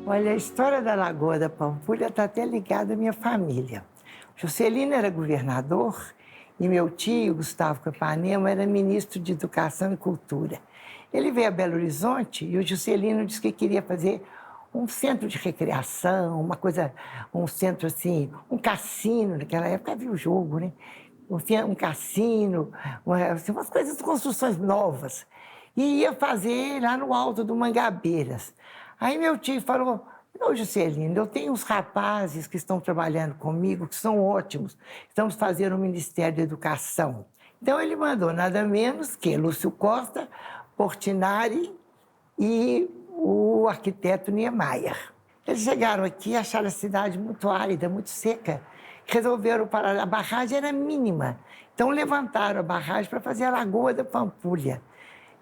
Olha, a história da Lagoa da Pampulha está até ligada à minha família. Juscelino era governador e meu tio, Gustavo Capanema, era ministro de Educação e Cultura. Ele veio a Belo Horizonte e o Juscelino disse que queria fazer um centro de recreação, uma coisa, um centro assim, um cassino, naquela época havia o jogo, né? Um cassino, assim, umas coisas, construções novas. E ia fazer lá no alto do Mangabeiras. Aí meu tio falou, ô Juscelino, eu tenho uns rapazes que estão trabalhando comigo, que são ótimos, estamos fazendo o Ministério da Educação. Então ele mandou nada menos que Lúcio Costa, Portinari e o arquiteto Niemeyer. Eles chegaram aqui e acharam a cidade muito árida, muito seca. Resolveram parar, a barragem era mínima. Então levantaram a barragem para fazer a Lagoa da Pampulha.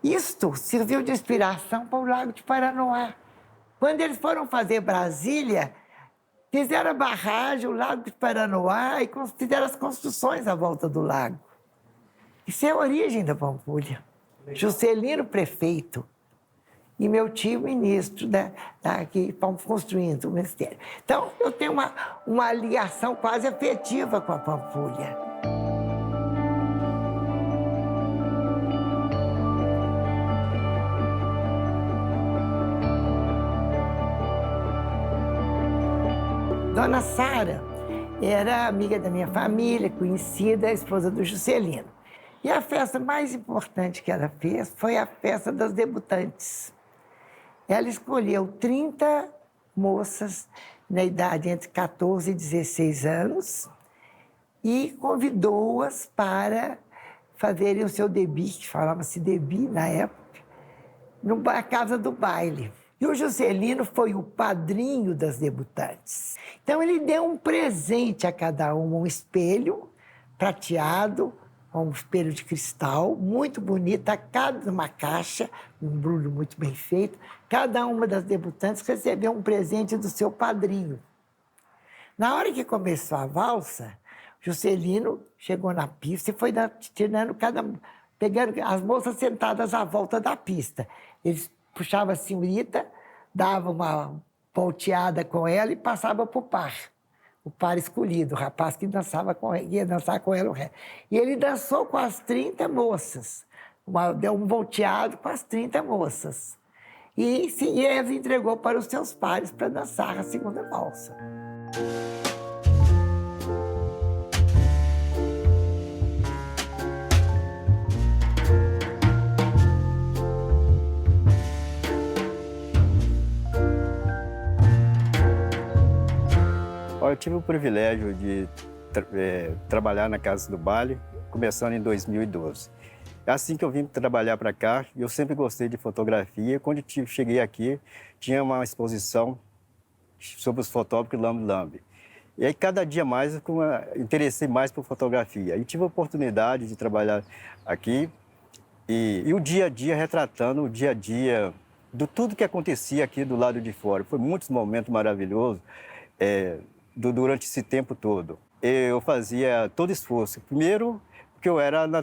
Isto serviu de inspiração para o Lago de Paranoá. Quando eles foram fazer Brasília, fizeram a barragem, o Lago de Paranoá e fizeram as construções à volta do lago. Isso é a origem da Pampulha. Juscelino, prefeito, e meu tio, ministro, que estamos construindo o ministério. Então, eu tenho uma ligação quase afetiva com a Pampulha. Dona Sara era amiga da minha família, conhecida, a esposa do Juscelino. E a festa mais importante que ela fez foi a festa das debutantes. Ela escolheu 30 moças na idade entre 14 e 16 anos e convidou-as para fazerem o seu debut, que falava-se debut na época, na casa do baile. E o Juscelino foi o padrinho das debutantes. Então, ele deu um presente a cada uma, um espelho prateado, um espelho de cristal, muito bonito, a cada uma caixa, um embrulho muito bem feito. Cada uma das debutantes recebeu um presente do seu padrinho. Na hora que começou a valsa, Juscelino chegou na pista e foi tirando pegando as moças sentadas à volta da pista. Eles puxava a senhorita, dava uma volteada com ela e passava para o par escolhido, o rapaz que dançava com ela, ia dançar com ela o resto. E ele dançou com as 30 moças, deu um volteado com as 30 moças. E eles entregou para os seus pares para dançar a segunda valsa. Eu tive o privilégio de trabalhar na Casa do Baile, começando em 2012. É assim que eu vim trabalhar para cá, eu sempre gostei de fotografia. Quando cheguei aqui, tinha uma exposição sobre os fotógrafos lambe-lambe. E aí, cada dia mais, eu interessei mais por fotografia. E tive a oportunidade de trabalhar aqui e o dia a dia, retratando o dia a dia de tudo que acontecia aqui do lado de fora. Foi muitos momentos maravilhosos. Durante esse tempo todo. Eu fazia todo esforço. Primeiro, porque eu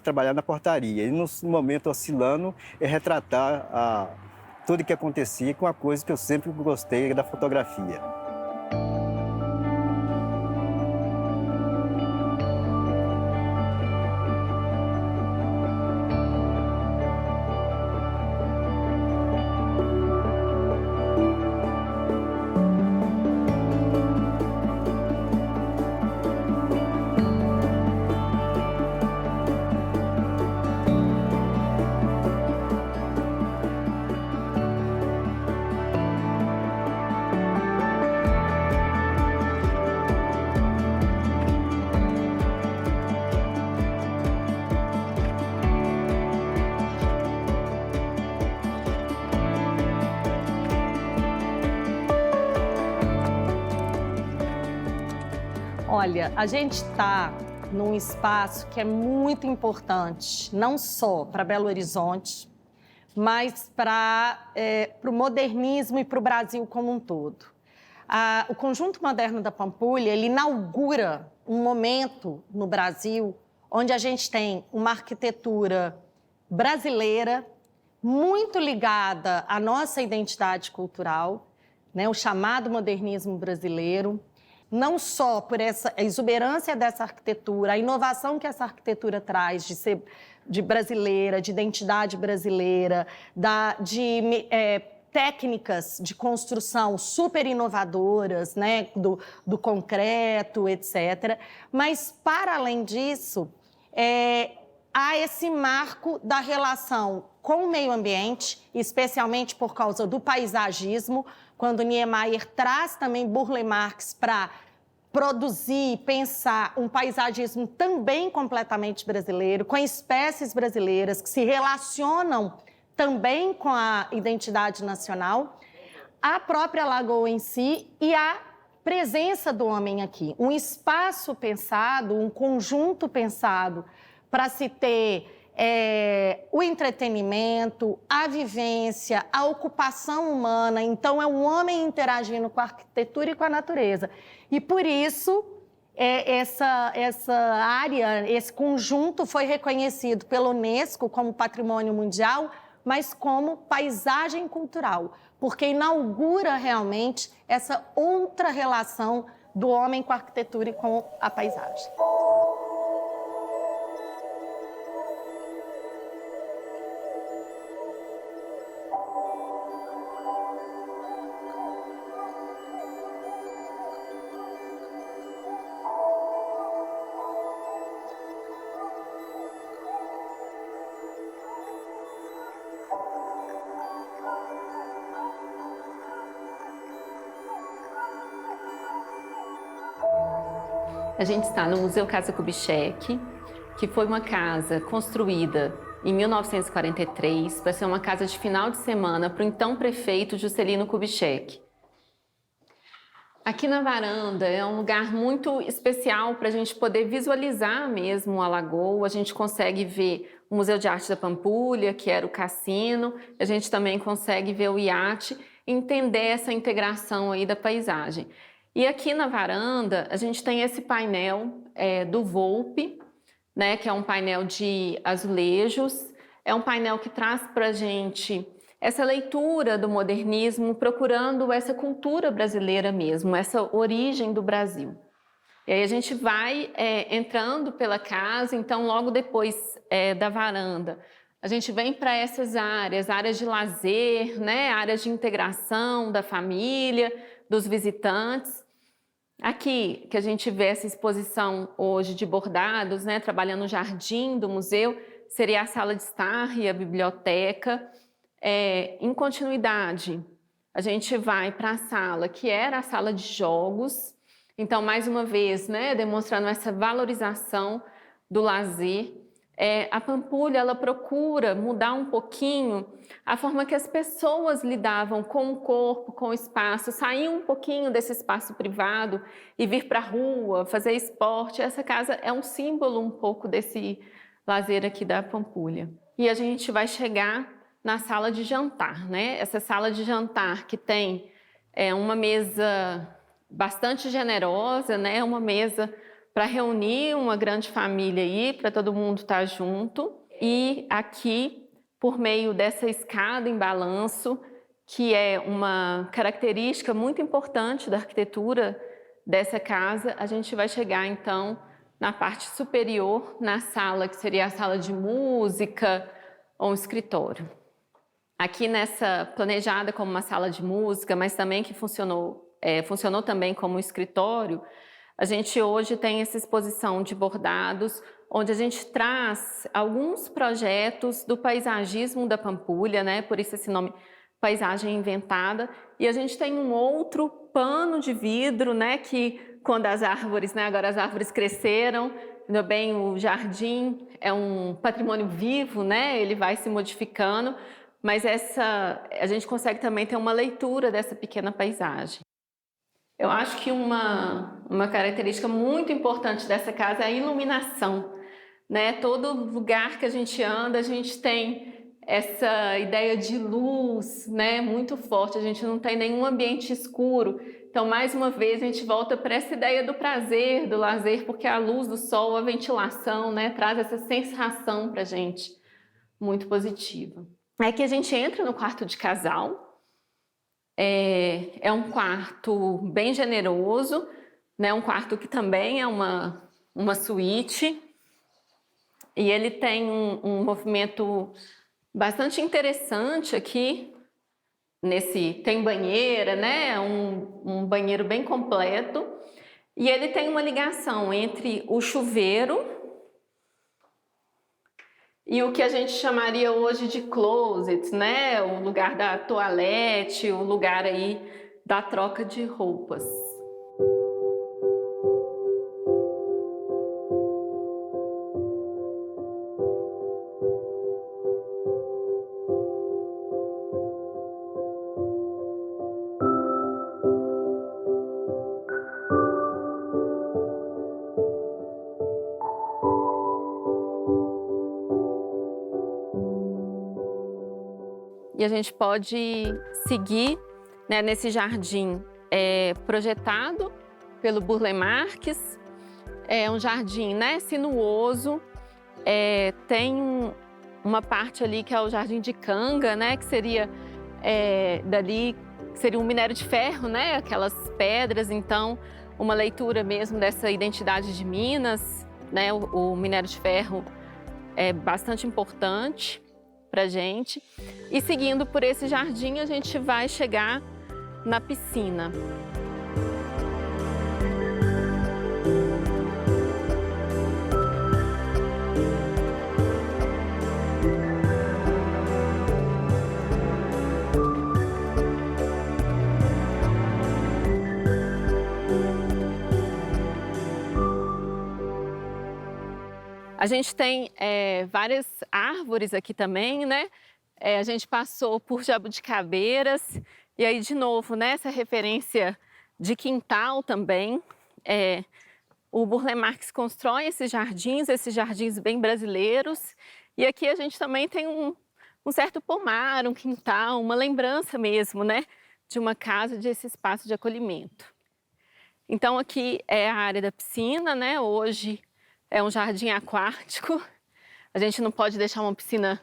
trabalhar na portaria. E no momento oscilando, retratar tudo que acontecia com a coisa que eu sempre gostei da fotografia. Olha, a gente está num espaço que é muito importante, não só para Belo Horizonte, mas para o modernismo e para o Brasil como um todo. O Conjunto Moderno da Pampulha, ele inaugura um momento no Brasil onde a gente tem uma arquitetura brasileira muito ligada à nossa identidade cultural, né, o chamado modernismo brasileiro, não só por essa exuberância dessa arquitetura, a inovação que essa arquitetura traz de ser de brasileira, de identidade brasileira, técnicas de construção super inovadoras, né, do concreto, etc. Mas, para além disso, há esse marco da relação com o meio ambiente, especialmente por causa do paisagismo, quando Niemeyer traz também Burle Marx para produzir, pensar um paisagismo também completamente brasileiro, com espécies brasileiras que se relacionam também com a identidade nacional, a própria Lagoa em si e a presença do homem aqui. Um espaço pensado, um conjunto pensado para se ter o entretenimento, a vivência, a ocupação humana. Então, é um homem interagindo com a arquitetura e com a natureza. E, por isso, essa área, esse conjunto foi reconhecido pela Unesco como patrimônio mundial, mas como paisagem cultural, porque inaugura realmente essa outra relação do homem com a arquitetura e com a paisagem. A gente está no Museu Casa Kubitschek, que foi uma casa construída em 1943 para ser uma casa de final de semana para o então prefeito Juscelino Kubitschek. Aqui na varanda é um lugar muito especial para a gente poder visualizar mesmo a lagoa. A gente consegue ver o Museu de Arte da Pampulha, que era o cassino. A gente também consegue ver o iate e entender essa integração aí da paisagem. E aqui na varanda, a gente tem esse painel do Volpe, né, que é um painel de azulejos. É um painel que traz para a gente essa leitura do modernismo, procurando essa cultura brasileira mesmo, essa origem do Brasil. E aí a gente vai entrando pela casa, então logo depois da varanda, a gente vem para essas áreas de lazer, né, áreas de integração da família, dos visitantes. Aqui, que a gente vê essa exposição hoje de bordados, né, trabalhando no jardim do museu, seria a sala de estar e a biblioteca. Em continuidade, a gente vai para a sala, que era a sala de jogos. Então, mais uma vez, né, demonstrando essa valorização do lazer. A Pampulha, ela procura mudar um pouquinho a forma que as pessoas lidavam com o corpo, com o espaço, sair um pouquinho desse espaço privado e vir para a rua, fazer esporte. Essa casa é um símbolo um pouco desse lazer aqui da Pampulha. E a gente vai chegar na sala de jantar, né? Essa sala de jantar que tem uma mesa bastante generosa, né? Uma mesa para reunir uma grande família aí, para todo mundo estar junto. E aqui, por meio dessa escada em balanço, que é uma característica muito importante da arquitetura dessa casa, a gente vai chegar, então, na parte superior, na sala, que seria a sala de música ou um escritório. Aqui nessa, planejada como uma sala de música, mas também que funcionou também como um escritório, a gente hoje tem essa exposição de bordados, onde a gente traz alguns projetos do paisagismo da Pampulha, né? Por isso esse nome, Paisagem Inventada. E a gente tem um outro pano de vidro, né? Que quando as árvores, né? Agora as árvores cresceram, também o jardim é um patrimônio vivo, né? Ele vai se modificando, mas a gente consegue também ter uma leitura dessa pequena paisagem. Eu acho que uma característica muito importante dessa casa é a iluminação, né? Todo lugar que a gente anda, a gente tem essa ideia de luz, né? Muito forte, a gente não tem nenhum ambiente escuro. Então, mais uma vez, a gente volta para essa ideia do prazer, do lazer, porque a luz do sol, a ventilação, né? Traz essa sensação para a gente muito positiva. É que a gente entra no quarto de casal. É um quarto bem generoso, né? Um quarto que também é uma suíte. E ele tem um movimento bastante interessante aqui. Tem banheira, né? Um banheiro bem completo. E ele tem uma ligação entre o chuveiro e o que a gente chamaria hoje de closet, né? O lugar da toalete, o lugar aí da troca de roupas. E a gente pode seguir, né, nesse jardim projetado pelo Burle Marx. É um jardim, né, sinuoso. Tem uma parte ali que é o Jardim de Canga, né, que seria seria um minério de ferro, né, aquelas pedras. Então, uma leitura mesmo dessa identidade de Minas, né, o minério de ferro é bastante importante para a gente. E seguindo por esse jardim, a gente vai chegar na piscina. A gente tem várias árvores aqui também, né? A gente passou por jabuticabeiras e aí, de novo, né, essa referência de quintal também. O Burle Marx constrói esses jardins bem brasileiros. E aqui a gente também tem um certo pomar, um quintal, uma lembrança mesmo, né, de uma casa, desse espaço de acolhimento. Então, aqui é a área da piscina, né? Hoje é um jardim aquático. A gente não pode deixar uma piscina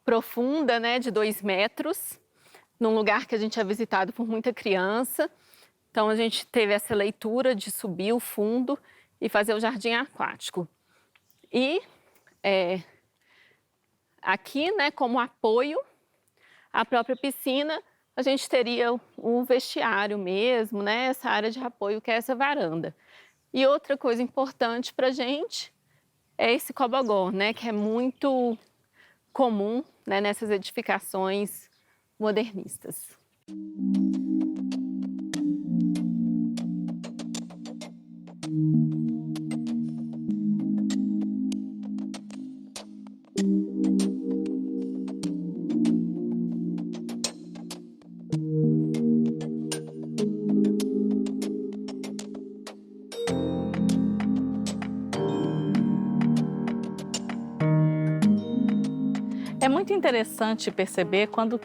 profunda, né, de 2 metros, num lugar que a gente é visitado por muita criança. Então, a gente teve essa leitura de subir o fundo e fazer o jardim aquático. E aqui, né, como apoio à própria piscina, a gente teria o vestiário mesmo, né, essa área de apoio que é essa varanda. E outra coisa importante para a gente é esse cobogó, né, que é muito comum, né, nessas edificações modernistas. É muito interessante perceber quando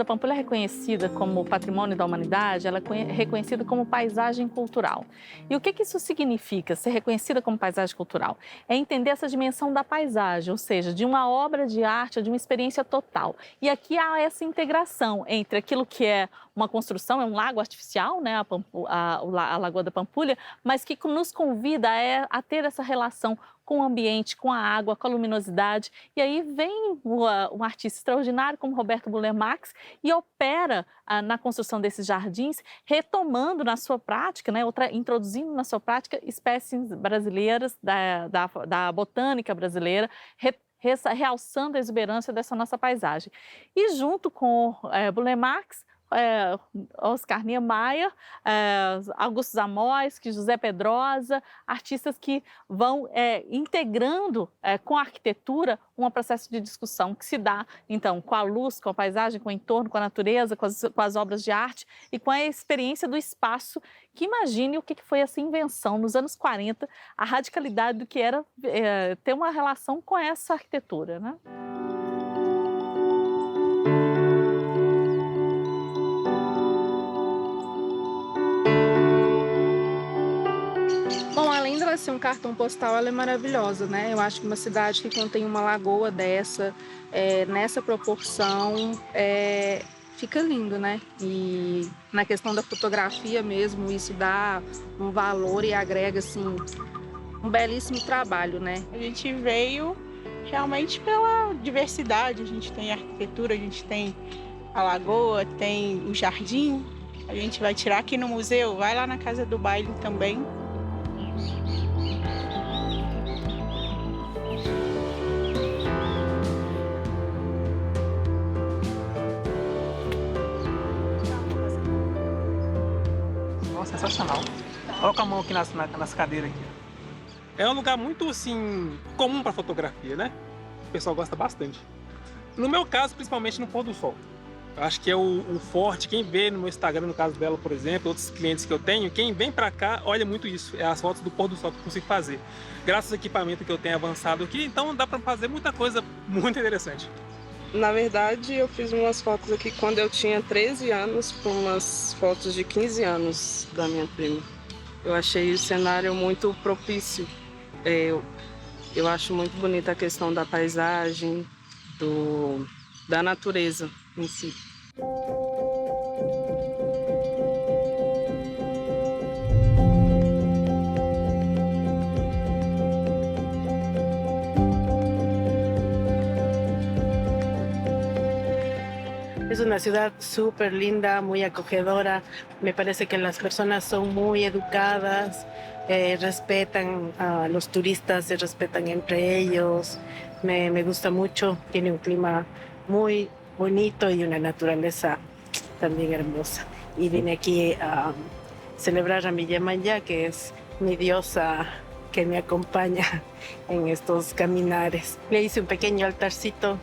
a Pampulha é reconhecida como patrimônio da humanidade, ela é reconhecida como paisagem cultural. E o que isso significa, ser reconhecida como paisagem cultural? É entender essa dimensão da paisagem, ou seja, de uma obra de arte, de uma experiência total. E aqui há essa integração entre aquilo que é uma construção, é um lago artificial, né, a Lagoa da Pampulha, mas que nos convida a ter essa relação com o ambiente, com a água, com a luminosidade. E aí vem um artista extraordinário como Roberto Burle Marx e opera na construção desses jardins, retomando na sua prática, né, introduzindo na sua prática espécies brasileiras, da botânica brasileira, realçando a exuberância dessa nossa paisagem. E junto com Burle Marx, Oscar Niemeyer, Augusto Zamoyski, José Pedrosa, artistas que vão integrando com a arquitetura um processo de discussão que se dá, então, com a luz, com a paisagem, com o entorno, com a natureza, com as obras de arte e com a experiência do espaço, que imagine o que foi essa invenção nos anos 40, a radicalidade do que era ter uma relação com essa arquitetura, né? Bom, além dela ser um cartão postal, ela é maravilhosa, né? Eu acho que uma cidade que contém uma lagoa dessa, nessa proporção, fica lindo, né? E na questão da fotografia mesmo, isso dá um valor e agrega, assim, um belíssimo trabalho, né? A gente veio realmente pela diversidade, a gente tem arquitetura, a gente tem a lagoa, tem o jardim, a gente vai tirar aqui no museu, vai lá na Casa do Baile também. Sensacional. Coloca a mão aqui nas cadeiras aqui. É um lugar muito, assim, comum para fotografia, né? O pessoal gosta bastante. No meu caso, principalmente no pôr do sol. Eu acho que é o forte. Quem vê no meu Instagram, no caso dela, por exemplo, outros clientes que eu tenho, quem vem para cá, olha muito isso. É as fotos do pôr do sol que eu consigo fazer. Graças ao equipamento que eu tenho avançado aqui, então dá para fazer muita coisa muito interessante. Na verdade, eu fiz umas fotos aqui quando eu tinha 13 anos, com umas fotos de 15 anos da minha prima. Eu achei o cenário muito propício. Eu acho muito bonita a questão da paisagem, da natureza em si. Es una ciudad súper linda, muy acogedora. Me parece que las personas son muy educadas, respetan a los turistas, se respetan entre ellos. Me gusta mucho, tiene un clima muy bonito y una naturaleza también hermosa. Y vine aquí a celebrar a mi Yemaya, que es mi diosa que me acompaña en estos caminares. Le hice un pequeño altarcito.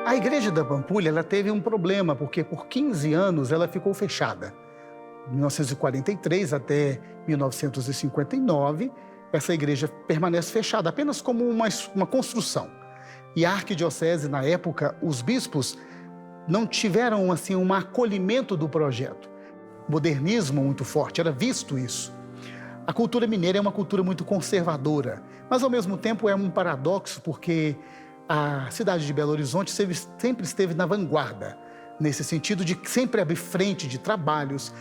A igreja da Pampulha ela teve um problema, porque por 15 anos ela ficou fechada. De 1943 até 1959, essa igreja permanece fechada, apenas como uma construção. E a arquidiocese, na época, os bispos não tiveram assim, um acolhimento do projeto. Modernismo muito forte, era visto isso. A cultura mineira é uma cultura muito conservadora, mas ao mesmo tempo é um paradoxo, porque a cidade de Belo Horizonte sempre esteve na vanguarda, nesse sentido de sempre abrir frente de trabalhos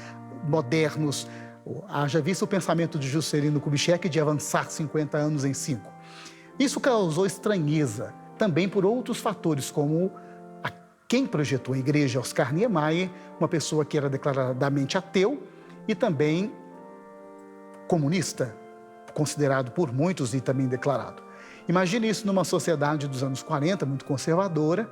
modernos. Haja visto o pensamento de Juscelino Kubitschek de avançar 50 anos em 5. Isso causou estranheza, também por outros fatores, como quem projetou a igreja, Oscar Niemeyer, uma pessoa que era declaradamente ateu e também comunista, considerado por muitos e também declarado. Imagine isso numa sociedade dos anos 40, muito conservadora,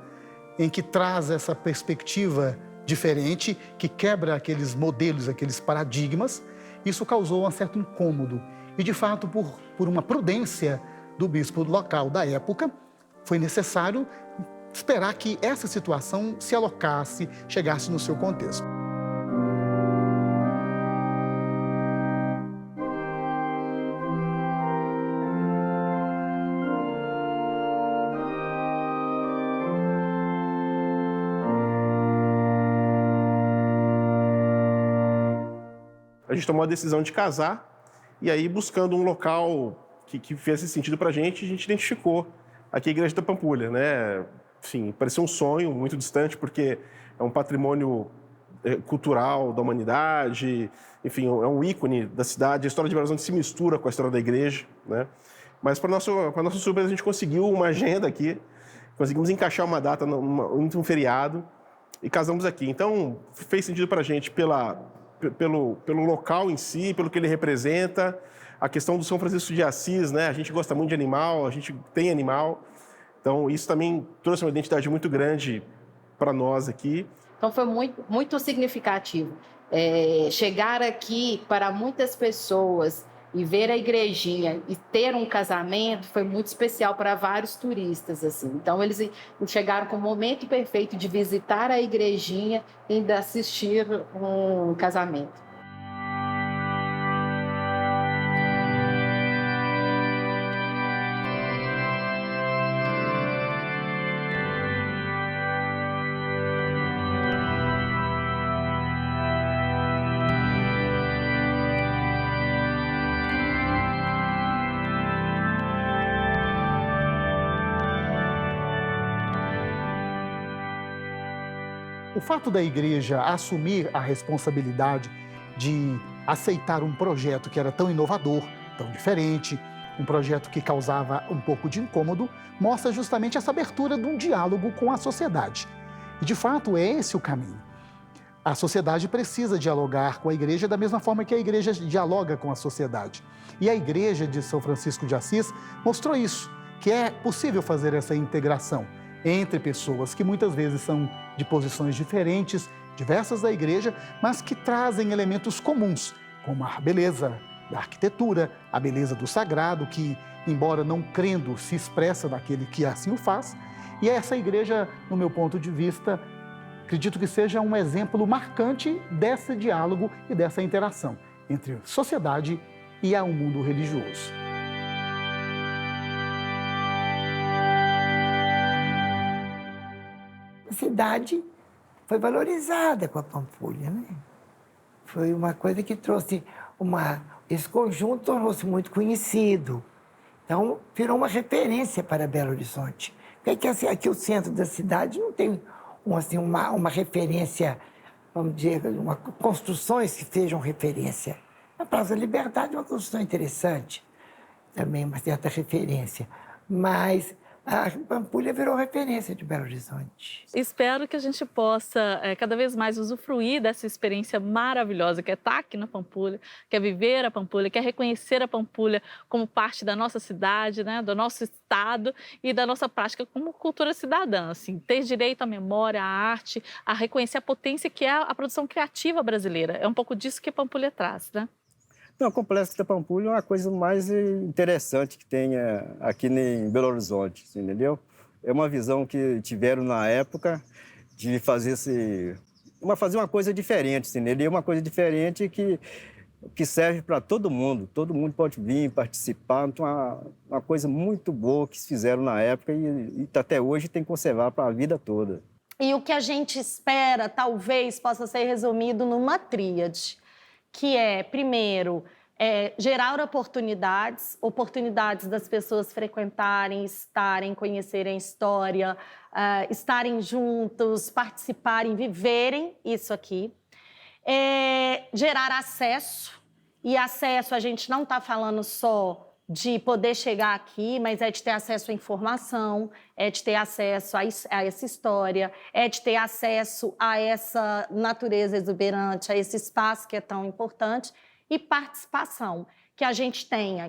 em que traz essa perspectiva diferente, que quebra aqueles modelos, aqueles paradigmas. Isso causou um certo incômodo. E, de fato, por uma prudência do bispo local da época, foi necessário esperar que essa situação se alocasse, chegasse no seu contexto. a gente tomou a decisão de casar e aí buscando um local que fizesse sentido para a gente identificou aqui a Igreja da Pampulha, né? Enfim, parecia um sonho muito distante, porque é um patrimônio cultural da humanidade, enfim, é um ícone da cidade. A história de Belo Horizonte se mistura com a história da igreja, né? Mas, para nossa surpresa, a gente conseguiu uma agenda aqui, conseguimos encaixar uma data num feriado e casamos aqui. Então, fez sentido para a gente pelo local em si, pelo que ele representa, a questão do São Francisco de Assis, né? A gente gosta muito de animal, a gente tem animal, então isso também trouxe uma identidade muito grande para nós aqui. Então foi muito significativo. Chegar aqui para muitas pessoas e ver a igrejinha e ter um casamento foi muito especial para vários turistas, assim. Então eles chegaram com o momento perfeito de visitar a igrejinha e de assistir um casamento. O fato da igreja assumir a responsabilidade de aceitar um projeto que era tão inovador, tão diferente, um projeto que causava um pouco de incômodo, mostra justamente essa abertura de um diálogo com a sociedade. E, de fato, é esse o caminho. A sociedade precisa dialogar com a igreja da mesma forma que a igreja dialoga com a sociedade. E a igreja de São Francisco de Assis mostrou isso, que é possível fazer essa integração entre pessoas que muitas vezes são de posições diferentes, diversas da igreja, mas que trazem elementos comuns, como a beleza da arquitetura, a beleza do sagrado, que, embora não crendo, se expressa naquele que assim o faz. E essa igreja, no meu ponto de vista, acredito que seja um exemplo marcante desse diálogo e dessa interação entre sociedade e o mundo religioso. A cidade foi valorizada com a Pampulha, né? Foi uma coisa que trouxe esse conjunto tornou-se muito conhecido. Então, virou uma referência para Belo Horizonte. Porque aqui o centro da cidade não tem uma referência, vamos dizer, construções que sejam referência. A Praça da Liberdade é uma construção interessante, também uma certa referência. Mas a Pampulha virou referência de Belo Horizonte. Espero que a gente possa cada vez mais usufruir dessa experiência maravilhosa que é estar aqui na Pampulha, que é viver a Pampulha, que é reconhecer a Pampulha como parte da nossa cidade, né, do nosso estado e da nossa prática como cultura cidadã. Assim, ter direito à memória, à arte, a reconhecer a potência que é a produção criativa brasileira. É um pouco disso que a Pampulha traz, né? Não, o Complexo da Pampulha é uma coisa mais interessante que tem aqui em Belo Horizonte, entendeu? É uma visão que tiveram na época de fazer uma coisa diferente, entendeu? Uma coisa diferente que serve para todo mundo pode vir participar. Então, uma coisa muito boa que fizeram na época e até hoje tem que conservar para a vida toda. E o que a gente espera, talvez, possa ser resumido numa tríade, que é, primeiro, gerar oportunidades das pessoas frequentarem, estarem, conhecerem a história, estarem juntos, participarem, viverem isso aqui. Gerar acesso, e acesso a gente não está falando só de poder chegar aqui, mas é de ter acesso à informação, é de ter acesso a essa história, é de ter acesso a essa natureza exuberante, a esse espaço que é tão importante, e participação, que a gente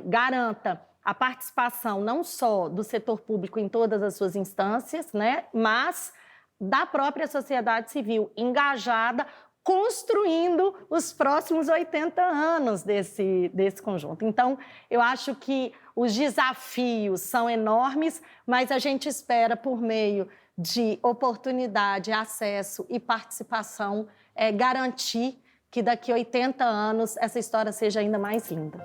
garanta a participação não só do setor público em todas as suas instâncias, né, mas da própria sociedade civil engajada, construindo os próximos 80 anos desse conjunto. Então, eu acho que os desafios são enormes, mas a gente espera, por meio de oportunidade, acesso e participação, garantir que daqui a 80 anos essa história seja ainda mais linda.